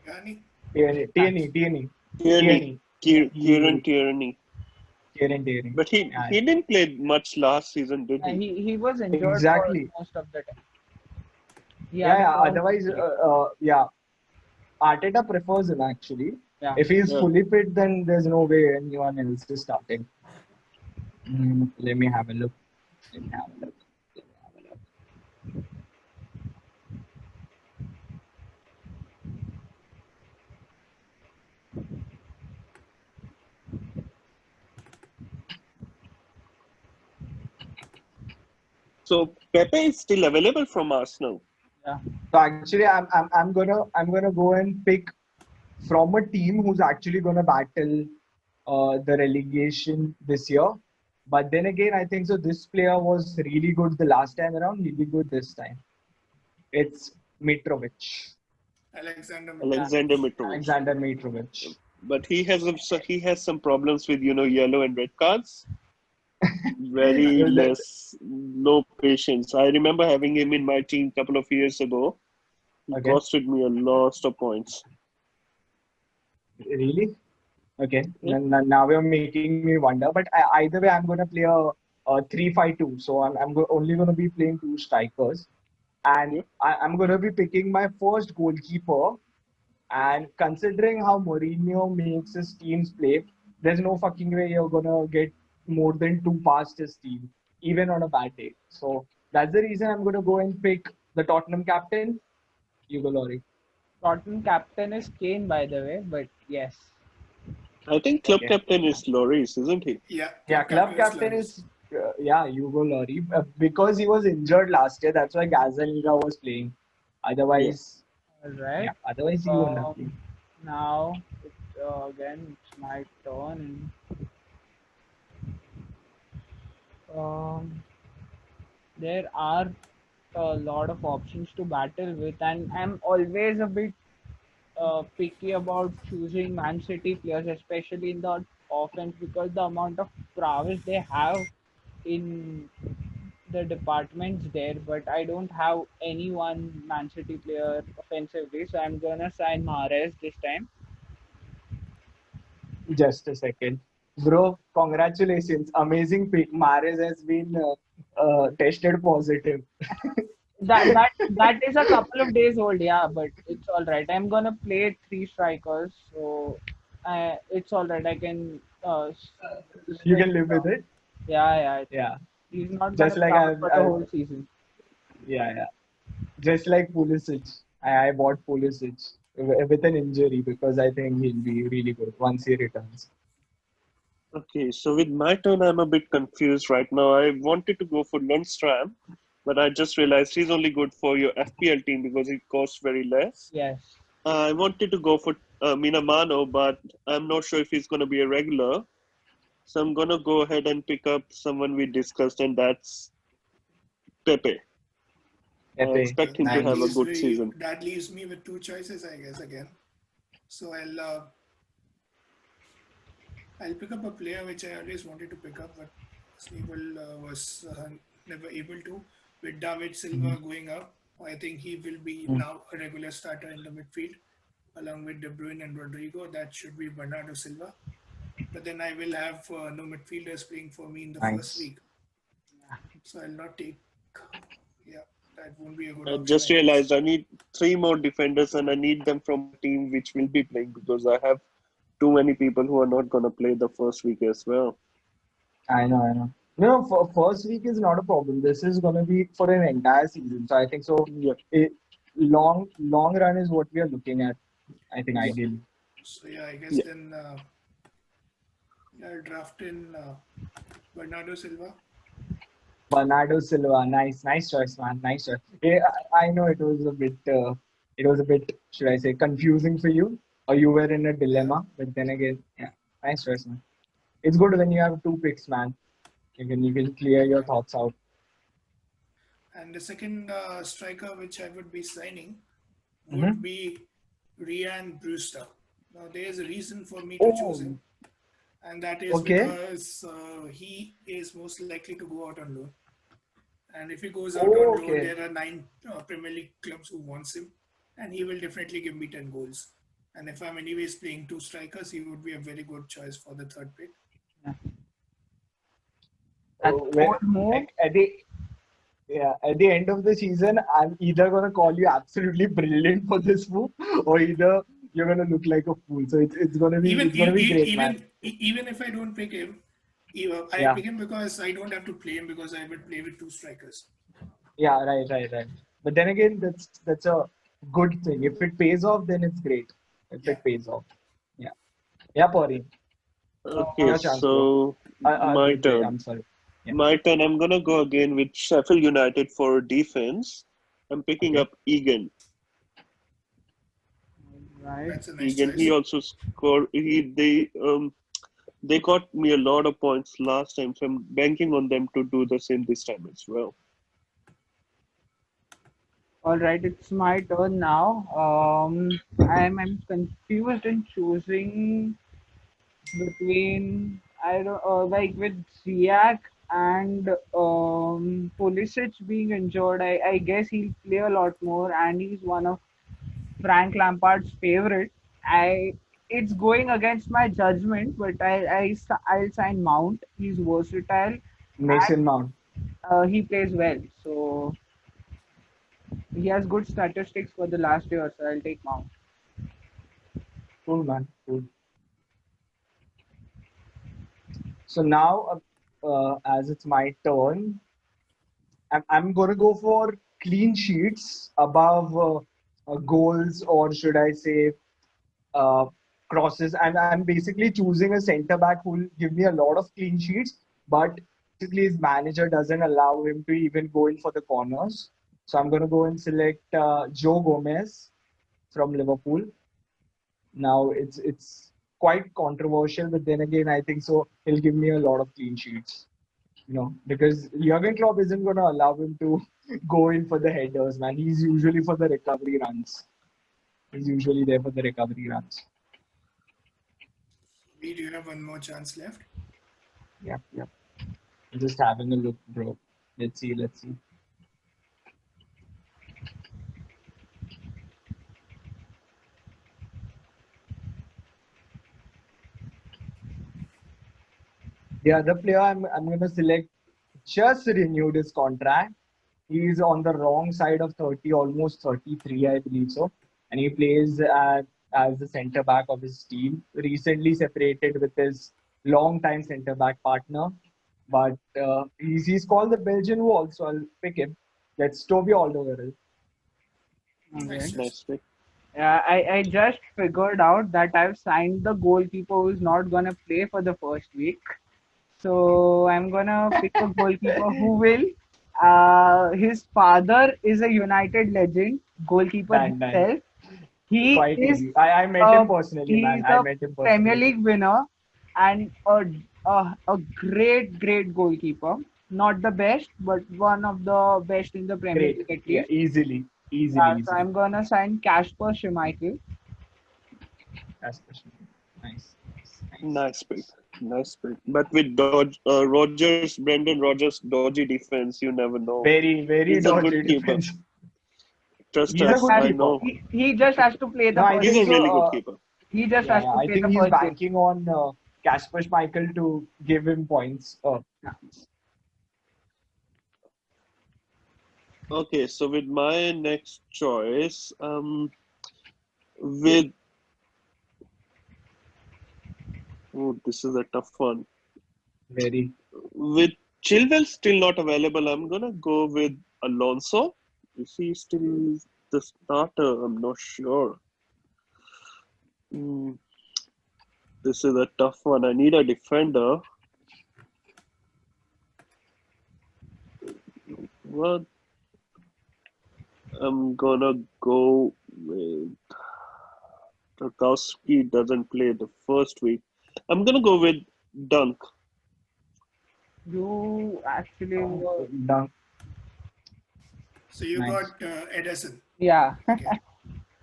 Yani, Tierney, Tierney, Tierney, Tierney, Tierney. Kieran He Tierney. Tierney. But Yeah, he didn't play much last season, did he? He was injured for exactly. most of the time. He Yeah, had a yeah. long Otherwise, injury. yeah. Arteta prefers him actually. Yeah. If he's Yeah. fully fit, then there's no way anyone else is starting. Let me have a look. Let me have a look. Let me have a look. So Pepe is still available from Arsenal. Yeah. So actually, I'm gonna go and pick from a team who's actually gonna battle the relegation this year. But then again, I think so. This player was really good the last time around. He'll be good this time. It's Mitrovic, Alexander Yeah. Mitrovic. Alexander Mitrovic. Alexander Mitrovic. But he has some problems with yellow and red cards. Very The- the- no patience. I remember having him in my team a couple of years ago. He Okay, costed me a lot of points. really? Okay. Yeah. Now you're making me wonder. But either way, I'm gonna play a 3-5-2. So only gonna be playing two strikers, and Yeah. I'm gonna be picking my first goalkeeper. And considering how Mourinho makes his teams play, there's no fucking way you're gonna get more than two past his team, even on a bad day. So that's the reason I'm gonna go and pick the Tottenham captain, Hugo Lloris. Tottenham captain is Kane, by the way, but yes. I think club Okay. captain is Loris, isn't he? Yeah, Yeah, club club captain is captain Lloris. is Hugo Lloris because he was injured last year. That's why Gazaniga was playing. Yeah. Otherwise, All right. yeah, otherwise he wouldn't have played. Now, again, it's my turn. Um, there are a lot of options to battle with, and I'm always a bit picky about choosing Man City players, especially in the offense, because the amount of prowess they have in the departments there. But I don't have any one Man City player offensively, so I'm gonna sign Mahrez this time. Just a second. Bro, congratulations. Amazing pick. Mahrez has been tested positive. That is a couple of days old, yeah, but it's all right. I'm gonna play three strikers, so it's all right. I can You stretch can live it with out. it. Yeah. Yeah. He's not Just gonna like start for the whole season. yeah. Just like Pulisic. I bought Pulisic with an injury because I think he'll be really good once he returns. Okay, so with my turn, I'm a bit confused right now. I wanted to go for Lundstram, but I just realized he's only good for your FPL team because it costs very less. Yes. I wanted to go for Minamano, but I'm not sure if he's going to be a regular. So I'm going to go ahead and pick up someone we discussed, and that's Pepe. I Pepe. expect him to That have a Nice. leaves good me. season. That leaves me with two choices, I guess. Again, so I'll pick up a player which I always wanted to pick up, but Sneeble was never able to. With David Silva going up, I think he will be Mm. now a regular starter in the midfield, along with De Bruyne and Rodrigo. That should be Bernardo Silva. But then I will have no midfielders playing for me in the first Nice. week, so I'll not take. Yeah, that won't be a good I option, just I guess. realized I need three more defenders, and I need them from a team which will be playing because I have too many people who are not going to play the first week as well. I know. No, for first week is not a problem. This is gonna be for an entire season. So I think so. Yeah, It, long run is what we are looking at. I think yeah, ideally. So yeah, I guess yeah. then I'll draft in Bernardo Silva. Bernardo Silva, nice choice, man. Nice choice. Yeah, I know it was a bit, should I say, confusing for you, or you were in a Yeah. dilemma. But then again, yeah, nice choice, man. It's good when you have two picks, man. You can clear your Yeah. thoughts out. And the second striker which I would be signing would Mm-hmm. be Rhian Brewster. Now, there's a reason for me to choose Oh, him, and that is okay. because he is most likely to go out on loan. And if he goes out on Oh, loan, okay. there are nine Premier League clubs who wants him, and he will definitely give me 10 goals. And if I'm anyways playing two strikers, he would be a very good choice for the third pick. Yeah. That's a When, bold move. at the end of the season, I'm either gonna call you absolutely brilliant for this move, or either you're gonna look like a fool. So Even it's gonna be great, man. even if I don't pick him, I Yeah, pick him because I don't have to play him because I will play with two strikers. yeah, right. But then again, that's a good thing. If it pays off, then it's great. If Yeah. it pays off, yeah, yeah, Pori, Okay, your Uh, chance, bro. so my Wait, turn. I'm sorry. Yeah. My turn. I'm gonna go again with Sheffield United for defense, I'm picking Okay. up Egan. Right. That's a nice Egan, he choice. also scored. They got me a lot of points last time, so I'm banking on them to do the same this time as well. All right, it's my turn now. I'm confused in choosing between I don't like with Ziyech and Pulisic being injured. I guess he'll play a lot more, and he's one of Frank Lampard's favorite. I It's going against my judgment, but I'll sign Mount. He's versatile and Mason Mount. he plays well, so he has good statistics for the last year. So I'll take Mount. Cool, man. Cool. So now, as it's my turn, I'm going to go for clean sheets above goals, or should I say, uh, crosses. And I'm basically choosing a centre back who will give me a lot of clean sheets, but basically his manager doesn't allow him to even go in for the corners. So I'm going to go and select Joe Gomez from Liverpool. Now it's quite controversial, but then again, I think so. He'll give me a lot of clean sheets, because Jurgen Klopp isn't going to allow him to go in for the headers, man. He's usually for the recovery runs. He's usually there for the recovery runs. We do have one more chance left. Yep, yep. Just having a look, bro. Let's see, let's see. The other player I'm going to select just renewed his contract. He's on the wrong side of 30, almost 33, I believe so. And he plays as the centre back of his team. Recently separated with his long-time centre back partner. But he's called the Belgian Wall, so I'll pick him. That's Toby Alderweireld. Okay. Nice choice. Nice pick. I just figured out that I've signed the goalkeeper who's not gonna play for the first week. So I'm gonna pick a goalkeeper who will. His father is a United legend, goalkeeper Dan. himself. He Quite is easy. I met him personally, man. he's I a met him Premier personally. League winner and a great goalkeeper. Not the best, but one of the best in the Premier Great. League at Yeah, least. easily. Easily, Yeah, so easily. I'm gonna sign Kasper Schmeichel. That's the question. Nice. Nice. Nice pick. Nice pick. But with Brendan Rodgers' dodgy defense, you never know. Very, very He's a good dodgy keeper. defense. Trust He's a Just us, good has I keeper. know. he just has to play No, the I first. He's think a so. really good keeper. He just Yeah, has yeah. to I play think the he's first game. banking on Kasper Schmeichel to give him points. Okay, so with my next choice, with this is a tough one. Very. With Chilwell still not available, I'm gonna go with Alonso. Is he still the starter? I'm not sure. Hmm, this is a tough one. I need a defender. What? I'm gonna go with Tarkowski doesn't play the first week. I'm gonna go with Dunk. You actually were, Dunk. So you Nice. got Edison. yeah. Okay.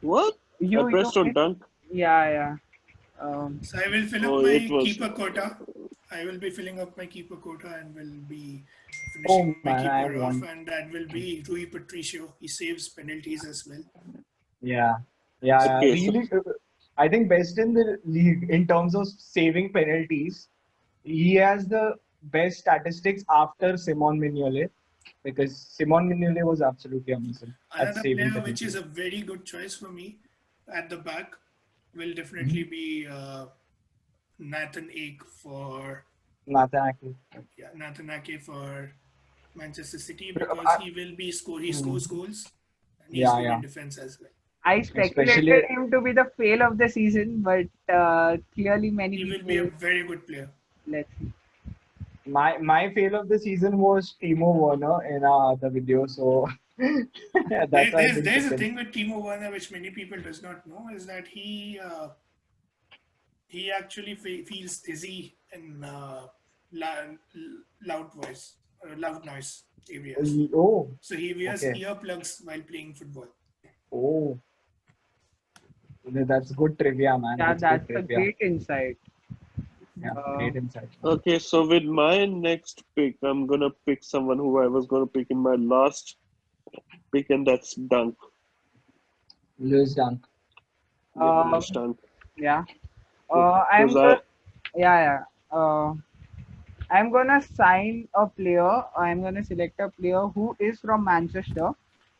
What? I You pressed on did, Dunk. yeah. So I will fill up Oh, it my was. keeper quota. I will be filling up my keeper quota and will be Oh finishing my man, I have keeper off, one. and that will be Rui Patricio. He saves penalties as well. Yeah, yeah. Okay, so Really, I think best in the league in terms of saving penalties. He has the best statistics after Simon Mignolet, because Simon Mignolet was absolutely amazing at Another saving player which is penalties. a very good choice for me at the back will definitely Mhm. be Nathan Ake for Nathan Ake. Nathan Ake for Manchester City, But, because he will be he scores mm, goals and he's yeah, good in yeah. defense as well. I speculated Especially, him to be the fail of the season, but clearly many He will be a people. very good player. Let's see. my fail of the season was Timo Werner in the video. So That's why I didn't There's pick a him. thing with Timo Werner which many people does not know is that he actually feels dizzy in loud, loud voice or loud noise areas. Oh, So he wears okay. earplugs while playing football. Oh, that's good trivia, man. Yeah, That's good that's a trivia. great insight. Yeah, Uh, great insight. Okay, so with my next pick, I'm gonna pick someone who I was gonna pick in my last pick, and that's Dunk. Lewis Dunk. Yeah, uh, Lewis Dunk. yeah. Because I'm I gonna, yeah. I'm gonna sign a player. I'm gonna select a player who is from Manchester.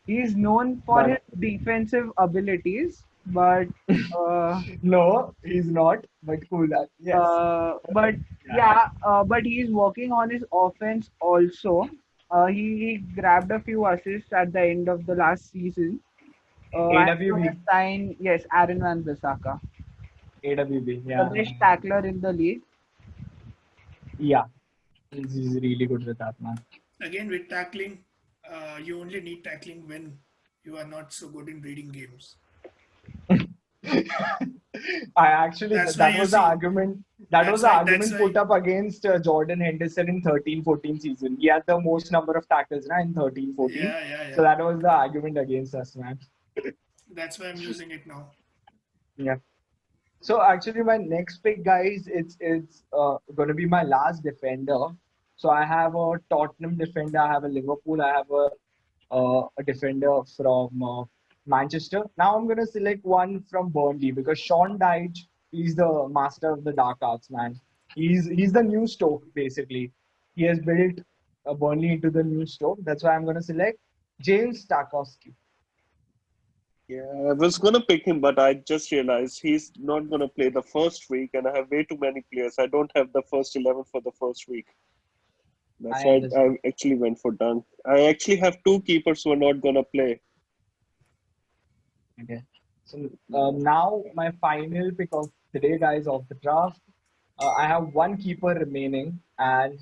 He's known for his But defensive abilities, but no, he's not. But cool. Yes. but Yeah. yeah, but he's working on his offense also. He grabbed a few assists at the end of the last season. I'm gonna AWB. sign, yes, Aaron Van Bissaka, AWB. the Yeah. best tackler in the league. Yeah. He's really good with that, man. Again, with tackling, you only need tackling when you are not so good in reading games. I actually That's why that you was the see. argument. That was the That's argument why. put up against Jordan Henderson in 13-14 season. He had the most number of tackles, right, in 13-14. So Yeah. that was the argument against us, man. That's why I'm using it now. Yeah. So actually, my next pick, guys, it's going to be my last defender. So I have a Tottenham defender, I have a Liverpool, I have a defender from Manchester. Now I'm going to select one from Burnley because Sean Dyche is the master of the dark arts, man. He's the new Stoke basically. He has built Burnley into the new Stoke. That's why I'm going to select James Tarkowski. yeah, I was gonna pick him, but I just realized he's not gonna play the first week, and I have way too many players. I don't have the first 11 for the first week. That's I why I understand. actually went for Dunk. I actually have two keepers who are not gonna play. Okay. So now my final pick of the day, guys, of the draft. I have one keeper remaining, and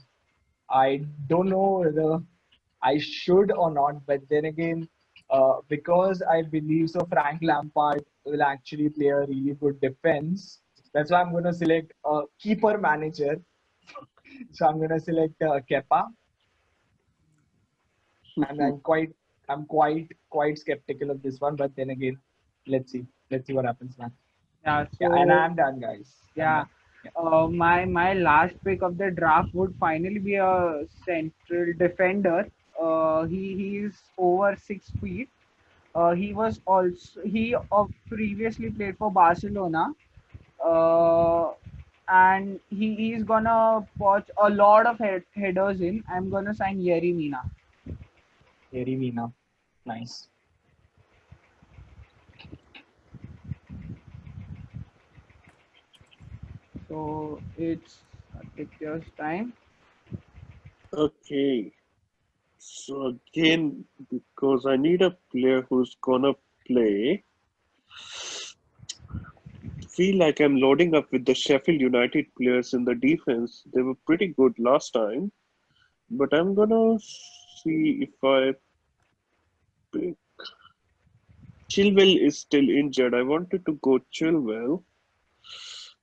I don't know whether I should or not. But then again, because I believe so, Frank Lampard will actually play a really good defense. That's why I'm going to select a keeper manager. So I'm going to select Kepa, and I'm quite skeptical of this one. But then again, let's see what happens, man. Yeah, Yeah, and so I'm done, guys. I'm yeah, done. Yeah. my last pick of the draft would finally be a central defender. He's over 6 feet. He previously played for Barcelona. Uh, and he's gonna watch a lot of headers in. I'm gonna sign Yeri Mina. Very Mina. Nice. So it's Aditya's time. Okay, so again, because I need a player who's gonna play, feel like I'm loading up with the Sheffield United players in the defense. They were pretty good last time, but I'm gonna see if I pick. Chilwell is still injured. I wanted to go Chilwell,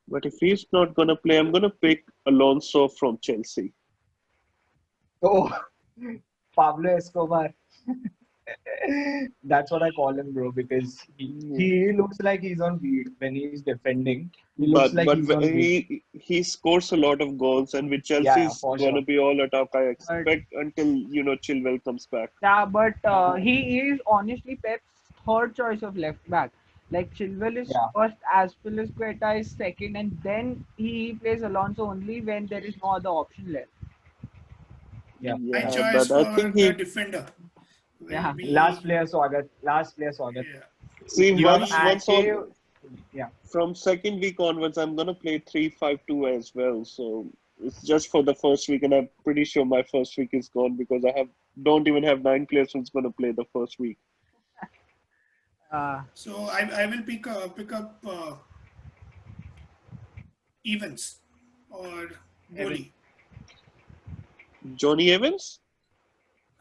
but if he's not gonna play, I'm gonna pick Alonso from Chelsea. Oh, Pablo Escobar. That's what I call him, bro, because Yeah. he looks like he's on weed when he's defending. He looks But like but he's on weed. he scores a lot of goals, and with Yeah, yeah, Chelsea's for gonna sure. be all attack. I But expect until Chilwell comes back. yeah, but Uh, he is honestly Pep's third choice of left back. Like Chilwell is yeah, first, Azpilicueta is second, and then he plays Alonso only when there is no other option left. yeah, My yeah. choice But I for think the he defender will Yeah, Last be player, Swagat. Last player, Swagat. yeah, see You will have be once Ake. on Yeah, from second week onwards, I'm gonna play 3-5-2 as well. So it's just for the first week, and I'm pretty sure my first week is gone because I have don't even have 9 players who's gonna play the first week. uh, so I will pick up Evans or Evan. goalie. Johnny Evans?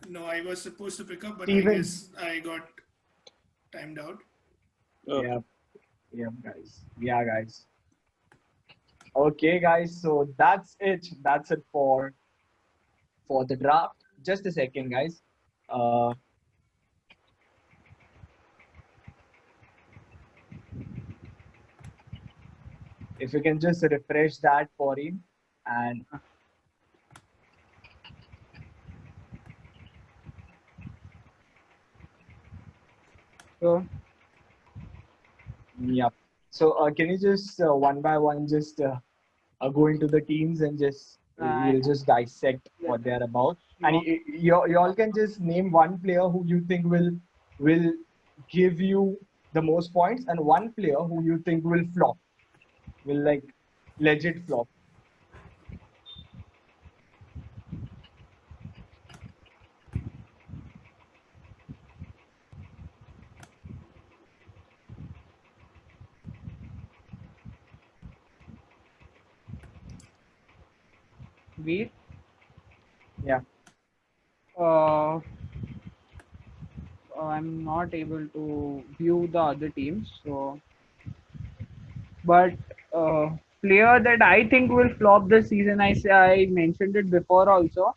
No, I was supposed to pick up, but I Stevens. guess I got timed out. Okay. Yeah, yeah, guys. Yeah, guys. Okay, guys. So that's it. That's it for the draft. Just a second, guys. Uh, if you can just refresh that for him, and So yeah. So can you just one by one just go into the teams and just I we'll just dissect yeah, what they're about. And sure. you all can just name one player who you think will give you the most points, and one player who you think will flop, will like legit flop. We Yeah. uh, I'm not able to view the other teams. So, but uh, player that I think will flop this season, I mentioned it before also.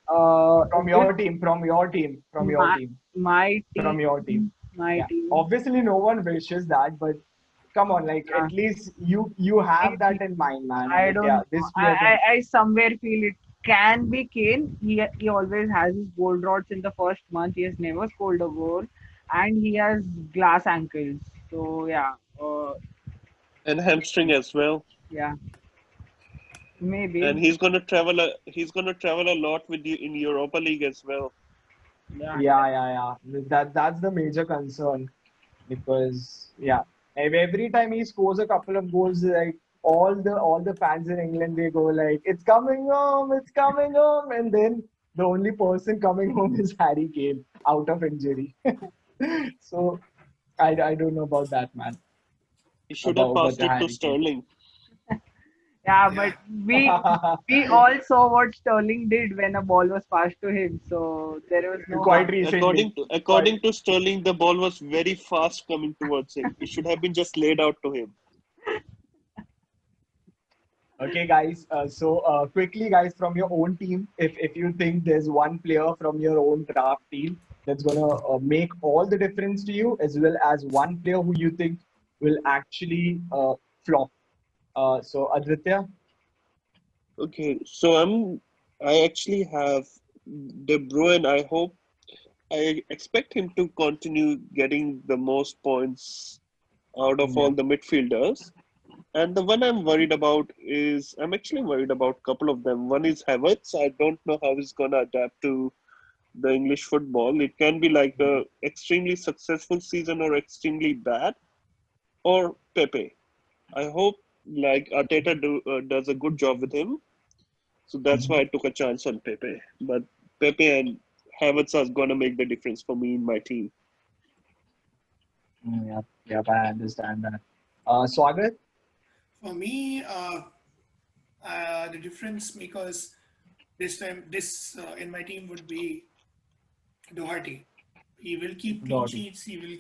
From Will your team, from your team, from your my team, my from team, your team. my Yeah. team. Obviously, no one wishes that, but come on, like Uh, at least you have that Maybe in mind, man. I Like, yeah, don't know. this player can. I somewhere feel it can be Kane. He always has his goal rods in the first month. He has never scored a goal, and he has glass ankles. So yeah, And hamstring as well. yeah, maybe. And he's gonna travel. He's gonna travel a lot with you in Europa League as well. Yeah, Yeah. That's the major concern because yeah, every time he scores a couple of goals, like all the fans in England they go like, it's coming home, and then the only person coming home is Harry Kane out of injury. So I don't know about that, man, He should have about passed the it to Harry Kane. Sterling. yeah. But Yeah. we all saw what Sterling did when a ball was passed to him. So there was no Quite harm. recently, quite. According to Sterling, the ball was very fast coming towards him. It should have been just laid out to him. Okay, guys. So quickly, guys, from your own team, if you think there's one player from your own draft team that's gonna make all the difference to you, as well as one player who you think will actually flop. So Aditya, Okay, so I actually have De Bruyne. I expect him to continue getting the most points out of yeah, all the midfielders. And the one I'm actually worried about a couple of them. One is Havertz. I don't know how he's gonna adapt to the English football. It can be like a extremely successful season or extremely bad. Or Pepe. I hope like does a good job with him. So that's why I took a chance on Pepe. But Pepe and Havertz are gonna make the difference for me in my team. yeah, yeah, I understand that. Swagat, For me, the difference makers this in my team would be Doherty. He will keep clean Dotty. sheets. He will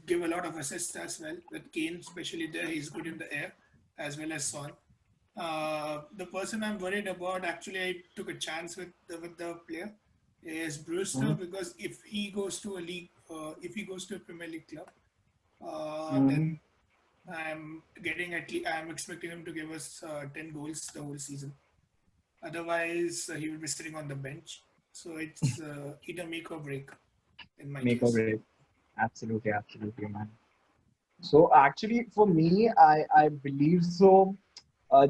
give a lot of assists as well. With Kane, especially there, he's good in the air as well as Son. The person I'm worried about, actually, I took a chance with the player is Brewster, Mm-hmm. because if he goes to a league, if he goes to a Premier League club, Mm-hmm. then I'm expecting him to give us 10 goals the whole season. Otherwise, he will be sitting on the bench. So it's either make or break in my Make or case. break. Absolutely, absolutely, man. So actually, for me, I believe so.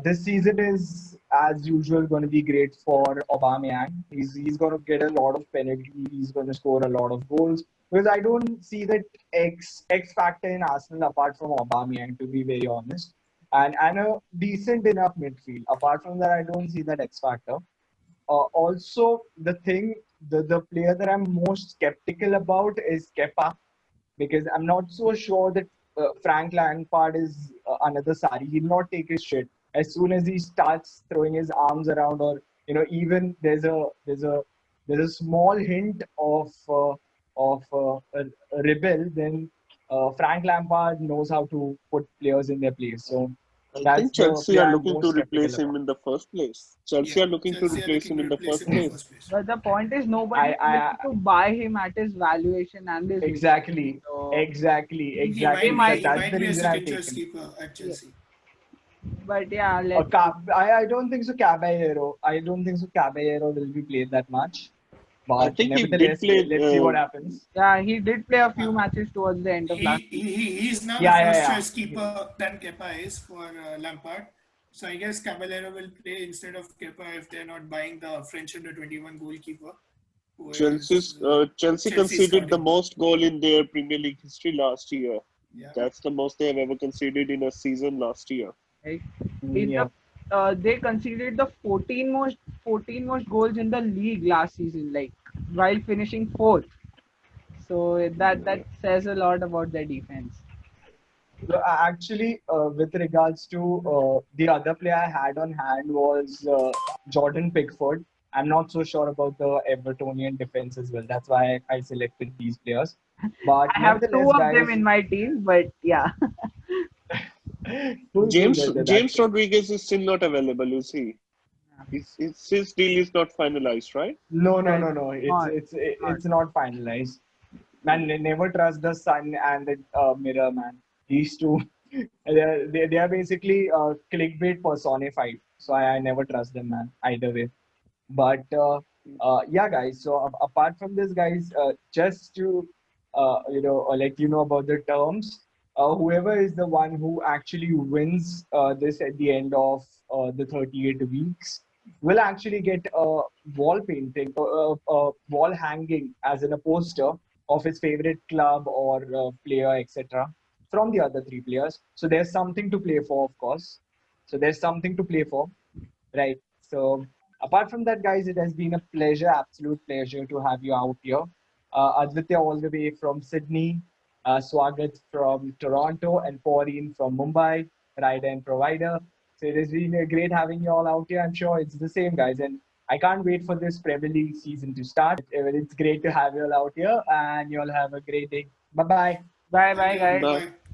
This season is, as usual, going to be great for Aubameyang. He's going to get a lot of penalties. He's going to score a lot of goals because I don't see that X factor in Arsenal apart from Aubameyang, to be very honest, and a decent enough midfield. Apart from that, I don't see that X factor. Also, the player that I'm most skeptical about is Kepa because I'm not so sure that Frank Lampard is another Sari. He'll not take his shit as soon as he starts throwing his arms around or even there's a small hint of a rebel, then Frank Lampard knows how to put players in their place. So I that's think the Chelsea player are I'm looking to most skeptical replace him about. in the first place. Chelsea Yeah, are looking to Chelsea are replace looking him to in the replace first him in the place. first place. But the point is, nobody I, is I willing to buy him at his valuation and his age. exactly, So exactly, He they might exactly. be That might, he that's might the be a reason I've second choice taken. keeper at yeah. Chelsea. But yeah, let's see. I don't think so. Caballero. I don't think so. Caballero will be played that much. I But think he did nevertheless, play. let's see what happens. Yeah, he did play a few Uh, matches towards the end of last season. he's now the Yeah, first yeah, choice keeper than Kepa is for Lampard. So I guess Caballero will play instead of Kepa if they're not buying the French under 21 goalkeeper who is Chelsea Chelsea's conceded the scouting. most goal in their Premier League history last year. Yeah. That's the most they have ever conceded in a season last year. Right? yeah. He's Yeah. they conceded the 14 most goals in the league last season, like while finishing fourth. So that says a lot about their defense. So actually, with regards to the other player I had on hand was Jordan Pickford. I'm not so sure about the Evertonian defense as well. That's why I selected these players. But I have two nevertheless, of them guys, in my team, but yeah. cool, cool. James Rodriguez is still not available, is he? His deal is not finalized, right? No, no, Yes, no, no. It's not, it's not. it's not finalized. Man, never trust the sun and the mirror, man. These two, they are basically clickbait personified. So I never trust them, man. Either way. But yeah, guys. So apart from this, guys, just to let you know about the terms. Whoever is the one who actually wins this at the end of the 38 weeks will actually get a wall painting, a wall hanging as in a poster of his favorite club or player, etc. from the other three players. So there's something to play for, of course. So there's something to play for, right? So apart from that, guys, it has been a pleasure, absolute pleasure to have you out here. Aditya all the way from Sydney, Swagat from Toronto, and Paureen from Mumbai, rider and provider. So it has been great having you all out here. I'm sure it's the same, guys. And I can't wait for this Premier League season to start. It's great to have you all out here, and you all have a great day. Bye bye. Bye Thank bye you. guys. Bye Bye. bye.